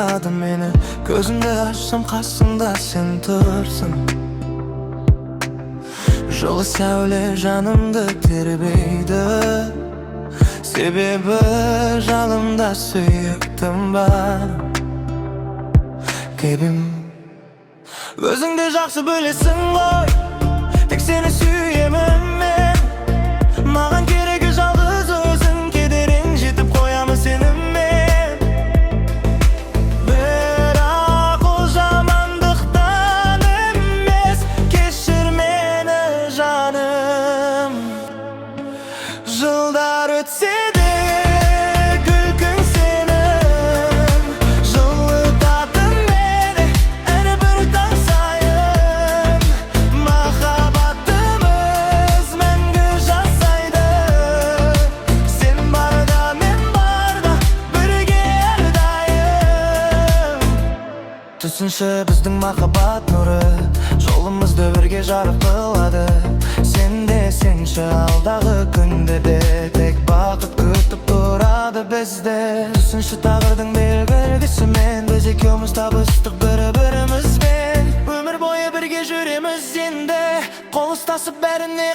oylады meni. Gözümde açsam qasımda sen tursun. Жолы сәуле жанымды тербейді, себебі жанымда сүйіктім бар. Кебім өзіңді жақсы білесің ғой, тек сені сүйемін мен. Маған керегі жалғыз өзің, кедерің жетіп қоямын сенімен. Бірақ ол жамандықтан емес, кешір мені жаным. Жылдар өтсе де күлкің сенің, жылытатын мені әрбір таң сайын. Махаббатымыз мәңгі жасайды, сен барда мен барда бірге әрдайым. Түсінші біздің махаббат нұры, жолымызды бірге жарық қылады. Сен де сенші алдағы күндерде тек бақыт күтіп тұрады бізді. Түсінші тағдырдың белгісімен біз екеуміз табыстық бірі-бірімізбен. Өмір бойы бірге жүреміз енді, қол ұстасып бәріне